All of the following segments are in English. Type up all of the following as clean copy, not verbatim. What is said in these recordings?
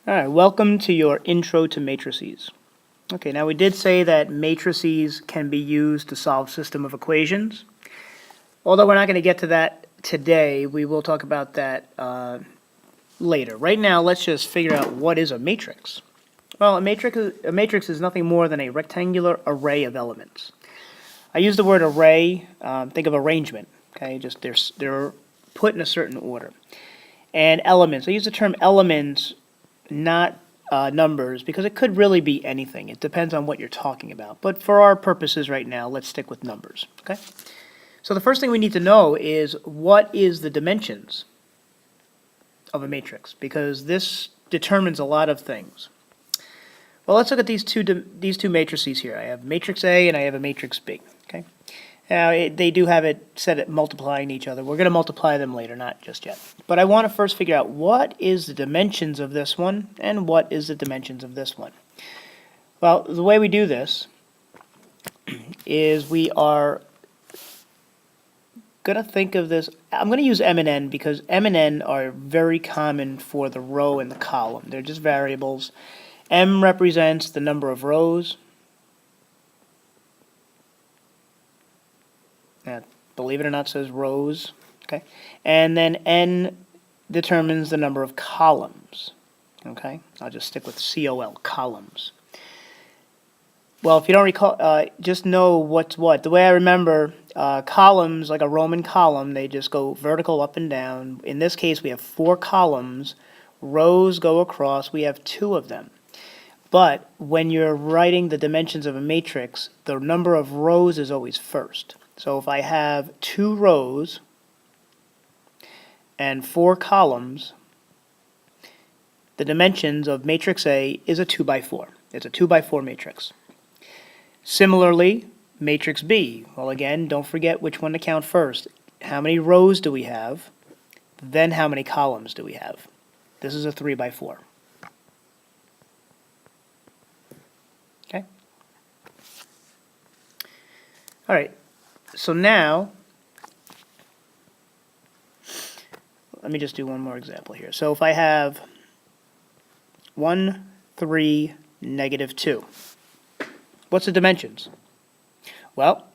All right, welcome to your intro to matrices. Okay, now we did say that matrices can be used to solve system of equations. Although we're not going to get to that today, we will talk about that later. Right now, let's just figure out what is a matrix. Well, a matrix is nothing more than a rectangular array of elements. I use the word array, think of arrangement, okay? Just they're put in a certain order. And elements, I use the term elements, not numbers, because it could really be anything. It depends on what you're talking about. But for our purposes right now, let's stick with numbers, okay? So the first thing we need to know is what is the dimensions of a matrix, because this determines a lot of things. Well, let's look at these two matrices here. I have matrix A and I have a matrix B, okay? Now, they do have it set at multiplying each other. We're going to multiply them later, not just yet. But I want to first figure out what is the dimensions of this one and what is the dimensions of this one. Well, the way we do this is we are going to think of this. I'm going to use M and N because M and N are very common for the row and the column. They're just variables. M represents the number of rows. Believe it or not, says rows, okay? And then N determines the number of columns, okay? I'll just stick with COL, columns. Well, if you don't recall, just know what's what. The way I remember, columns, like a Roman column, they just go vertical up and down. In this case, we have 4 columns. Rows go across. We have 2 of them. But when you're writing the dimensions of a matrix, the number of rows is always first. So if I have 2 rows and 4 columns, the dimensions of matrix A is a 2 by 4. It's a 2 by 4 matrix. Similarly, matrix B. Well, again, don't forget which one to count first. How many rows do we have? Then how many columns do we have? This is a 3 by 4. Okay? All right. So now, let me just do one more example here. So if I have 1, 3, negative 2, what's the dimensions? Well,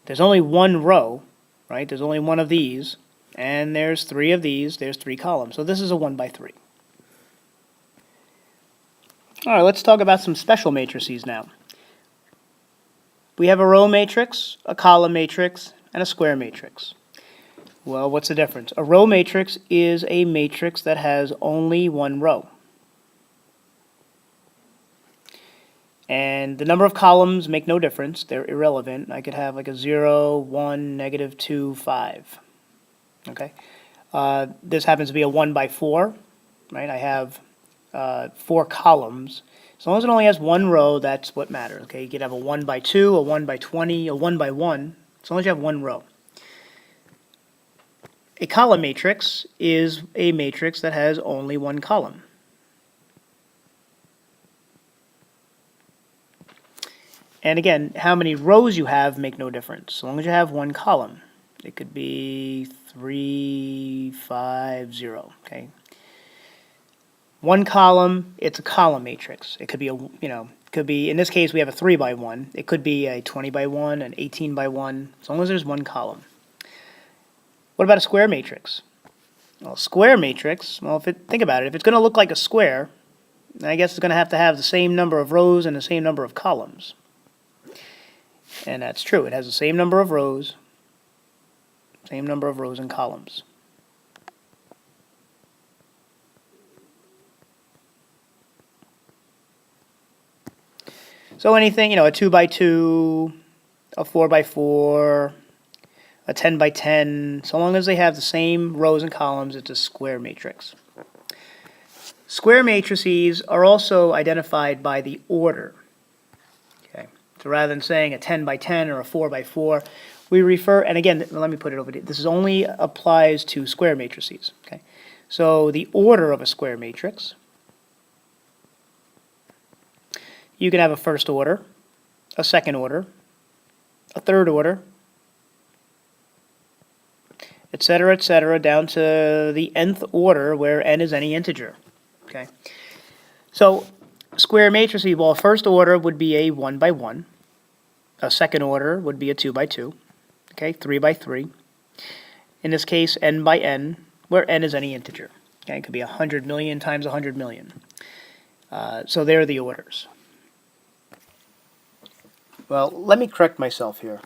there's only one row, right? There's only one of these, and there's 3 of these. There's 3 columns. So this is a 1 by 3. All right, let's talk about some special matrices now. We have a row matrix, a column matrix, and a square matrix. Well, what's the difference? A row matrix is a matrix that has only one row. And the number of columns make no difference. They're irrelevant. I could have like a 0, 1, negative 2, 5. Okay? This happens to be a 1 by 4, right? I have 4 columns. As long as it only has one row, that's what matters. Okay, you could have a 1 by 2, a 1 by 20, a 1 by 1, as long as you have one row. A column matrix is a matrix that has only one column. And again, how many rows you have make no difference, as long as you have one column. It could be 3, 5, 0, okay? One column, it's a column matrix. It could be in this case we have a 3 by 1. It could be a 20 by 1, an 18 by 1, as long as there's one column. What about a square matrix? Well, square matrix, well, think about it. If it's going to look like a square, I guess it's going to have the same number of rows and the same number of columns. And that's true. It has the same number of rows and columns. So anything, a 2 by 2, a 4 by 4, a 10 by 10, so long as they have the same rows and columns, it's a square matrix. Square matrices are also identified by the order. Okay, so rather than saying a 10 by 10 or a 4 by 4, we refer, and again, let me put it over here. This only applies to square matrices. Okay, so the order of a square matrix. You can have a first order, a second order, a third order, etc., down to the nth order where n is any integer. Okay. So square matrices, well, first order would be a 1 by 1. A second order would be a 2 by 2. Okay, 3 by 3. In this case, n by n, where n is any integer. Okay, it could be 100 million times 100 million. So there are the orders. Well, let me correct myself here.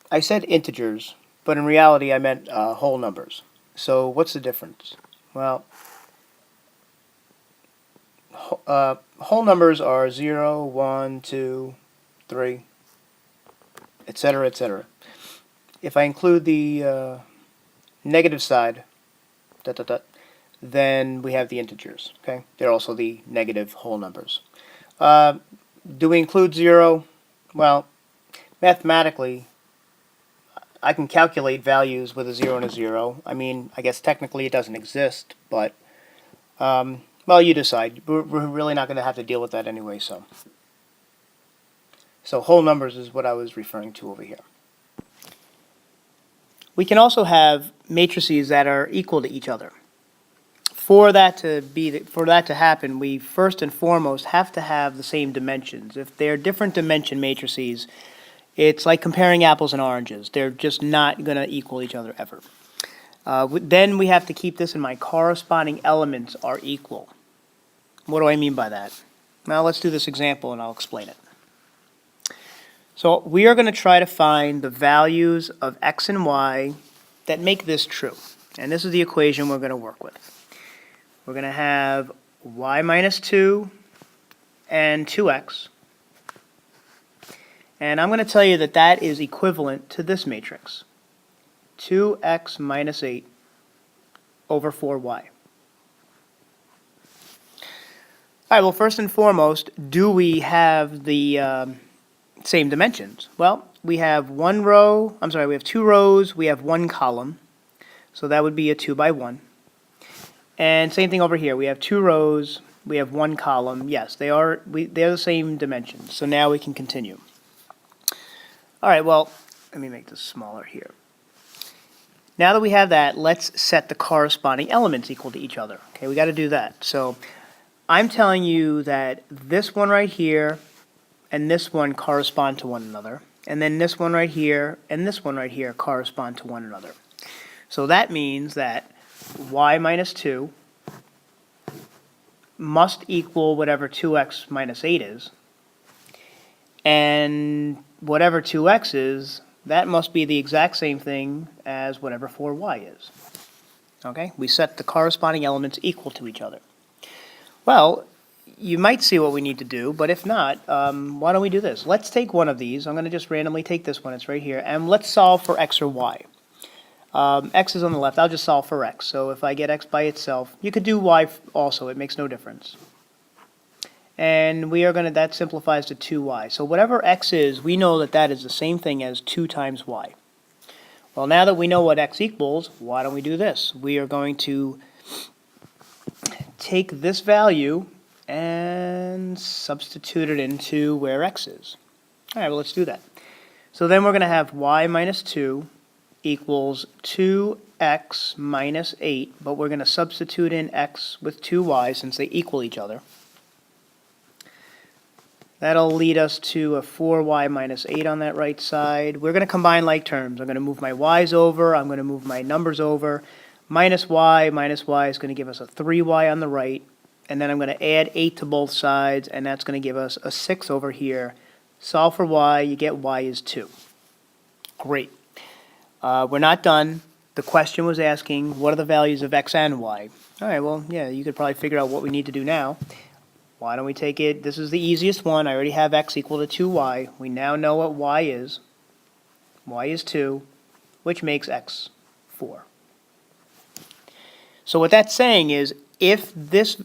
I said integers, but in reality I meant whole numbers. So what's the difference? Well, whole numbers are 0, 1, 2, 3, etc., etc. If I include the negative side, then we have the integers. Okay, they're also the negative whole numbers. Do we include 0? Well, mathematically, I can calculate values with a 0 and a 0. I mean, I guess technically it doesn't exist, but, well, you decide. We're really not going to have to deal with that anyway, so. So whole numbers is what I was referring to over here. We can also have matrices that are equal to each other. For that to happen, we first and foremost have to have the same dimensions. If they're different dimension matrices, it's like comparing apples and oranges. They're just not going to equal each other ever. Then we have to keep this in mind. Corresponding elements are equal. What do I mean by that? Now let's do this example and I'll explain it. So we are going to try to find the values of x and y that make this true. And this is the equation we're going to work with. We're going to have y minus 2 and 2x. And I'm going to tell you that that is equivalent to this matrix. 2x minus 8 over 4y. All right, well, first and foremost, do we have the same dimensions? Well, we have we have 2 rows, we have 1 column. So that would be a 2 by 1. And same thing over here. We have 2 rows, we have 1 column. Yes, they're the same dimensions. So now we can continue. All right, well, let me make this smaller here. Now that we have that, let's set the corresponding elements equal to each other. Okay, we got to do that. So I'm telling you that this one right here and this one correspond to one another. And then this one right here and this one right here correspond to one another. So that means that y minus 2 must equal whatever 2x minus 8 is. And whatever 2x is, that must be the exact same thing as whatever 4y is. Okay? We set the corresponding elements equal to each other. Well, you might see what we need to do, but if not, why don't we do this? Let's take one of these. I'm going to just randomly take this one. It's right here. And let's solve for x or y. X is on the left. I'll just solve for x. So if I get x by itself, you could do y also. It makes no difference. And we are going to, that simplifies to 2y. So whatever x is, we know that that is the same thing as 2 times y. Well, now that we know what x equals, why don't we do this? We are going to take this value and substitute it into where x is. All right, well, let's do that. So then we're going to have y minus 2 equals 2x minus 8, but we're going to substitute in x with 2y since they equal each other. That'll lead us to a 4y minus 8 on that right side. We're going to combine like terms. I'm going to move my y's over. I'm going to move my numbers over. Minus y is going to give us a 3y on the right. And then I'm going to add 8 to both sides, and that's going to give us a 6 over here. Solve for y. You get y is 2. Great. We're not done. The question was asking, what are the values of x and y? All right, well, yeah, you could probably figure out what we need to do now. Why don't we take it, this is the easiest one. I already have x equal to 2y. We now know what y is. Y is 2, which makes x 4. So what that's saying is, if this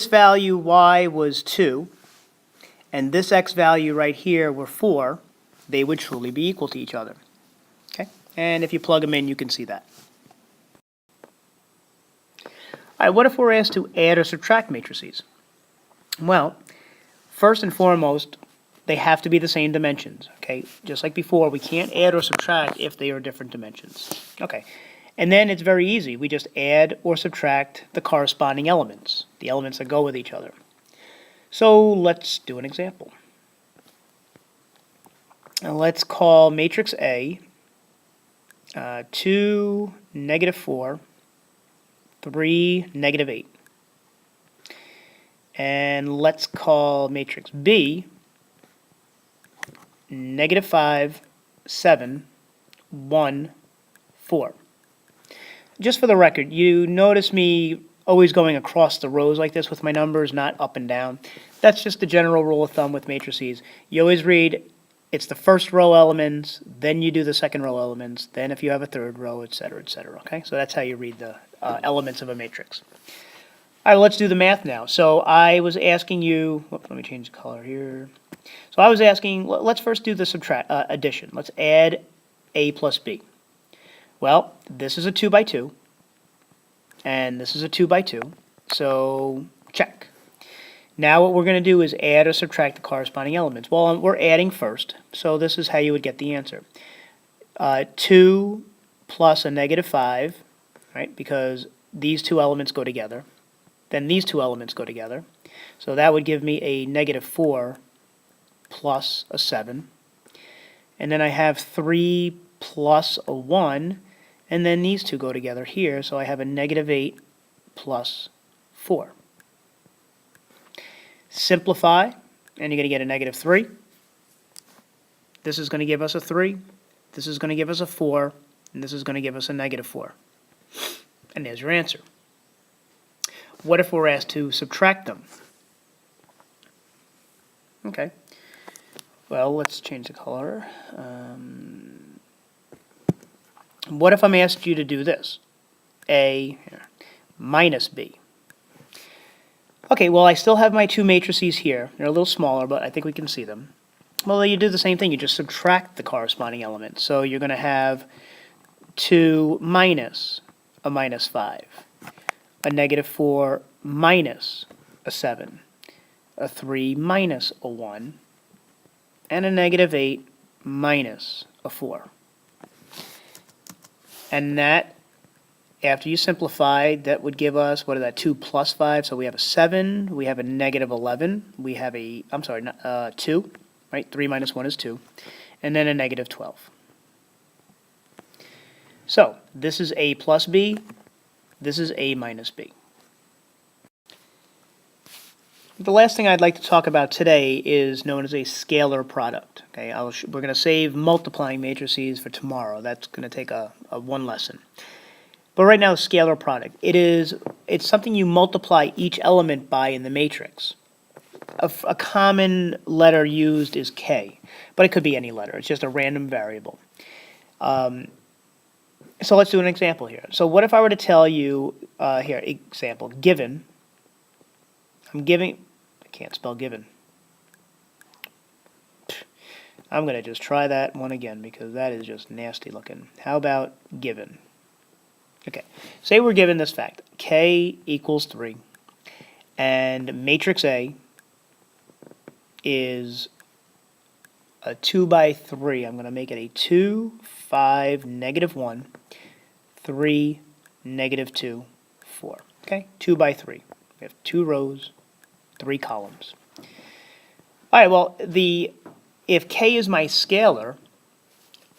value y was 2, and this x value right here were 4, they would truly be equal to each other. Okay? And if you plug them in, you can see that. All right, what if we're asked to add or subtract matrices? Well, first and foremost, they have to be the same dimensions. Okay? Just like before, we can't add or subtract if they are different dimensions. Okay. And then it's very easy. We just add or subtract the corresponding elements, the elements that go with each other. So let's do an example. Now let's call matrix A 2, -4, 3, -8. And let's call matrix B -5, 7, 1, 4. Just for the record, you notice me always going across the rows like this with my numbers, not up and down. That's just the general rule of thumb with matrices. You always read, it's the first row elements, then you do the second row elements, then if you have a third row, etc., etc., okay? So that's how you read the elements of a matrix. All right, let's do the math now. So I was asking you, let me change the color here. So I was asking, let's first do the addition. Let's add A plus B. Well, this is a 2 by 2, and this is a 2 by 2, so check. Now what we're going to do is add or subtract the corresponding elements. Well, we're adding first, so this is how you would get the answer. 2 plus a -5, right, because these two elements go together. Then these two elements go together. So that would give me a -4 plus a 7. And then I have 3 plus a 1, and then these two go together here, so I have a -8 plus 4. Simplify, and you're going to get a -3. This is going to give us a 3. This is going to give us a 4, and this is going to give us a -4. And there's your answer. What if we're asked to subtract them? Okay. Well, let's change the color. What if I'm asked you to do this? A minus B. Okay, well, I still have my two matrices here. They're a little smaller, but I think we can see them. Well, you do the same thing. You just subtract the corresponding element. So you're going to have 2 minus a -5, a -4 minus a 7, a 3 minus a 1, and a -8 minus a 4. And that, after you simplify, that would give us, what is that, 2 plus 5, so we have a 7, we have a -11, we have a, 2, right, 3 minus 1 is 2, and then a -12. So, this is A plus B, this is A minus B. The last thing I'd like to talk about today is known as a scalar product. Okay, we're going to save multiplying matrices for tomorrow. That's going to take a one lesson. But right now, the scalar product. It's something you multiply each element by in the matrix. A common letter used is K, but it could be any letter. It's just a random variable. So let's do an example here. So what if I were to tell you, here, example, given, I can't spell given. I'm going to just try that one again because that is just nasty looking. How about given? Okay, say we're given this fact, K equals 3, and matrix A is a 2 by 3. I'm going to make it a 2, 5, -1, 3, -2, 4. Okay, 2 by 3. We have 2 rows, 3 columns. All right, well, if K is my scalar,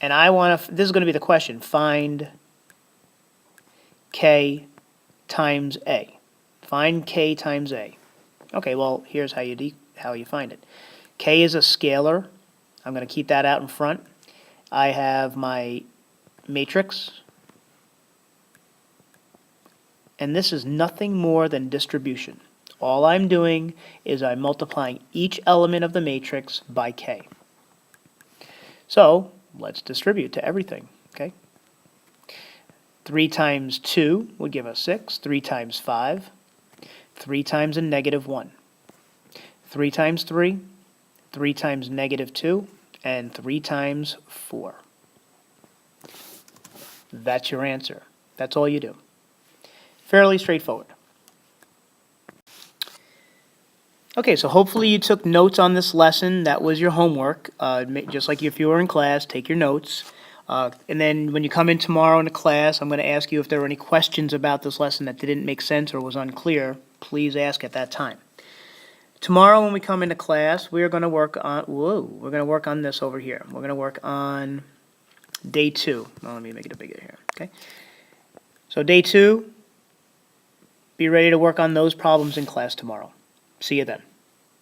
and I want to, this is going to be the question, find K times A. Find K times A. Okay, well, here's how you find it. K is a scalar. I'm going to keep that out in front. I have my matrix, and this is nothing more than distribution. All I'm doing is I'm multiplying each element of the matrix by K. So let's distribute to everything, okay? 3 times 2 would give us 6. 3 times 5. 3 times a -1. 3 times 3. 3 times -2. And 3 times 4. That's your answer. That's all you do. Fairly straightforward. Okay, so hopefully you took notes on this lesson. That was your homework. Just like if you were in class, take your notes. And then when you come in tomorrow into class, I'm going to ask you if there were any questions about this lesson that didn't make sense or was unclear. Please ask at that time. Tomorrow when we come into class, we're going to work on this over here. We're going to work on day 2. Well, let me make it a bigger here, okay? So day 2, be ready to work on those problems in class tomorrow. See you then.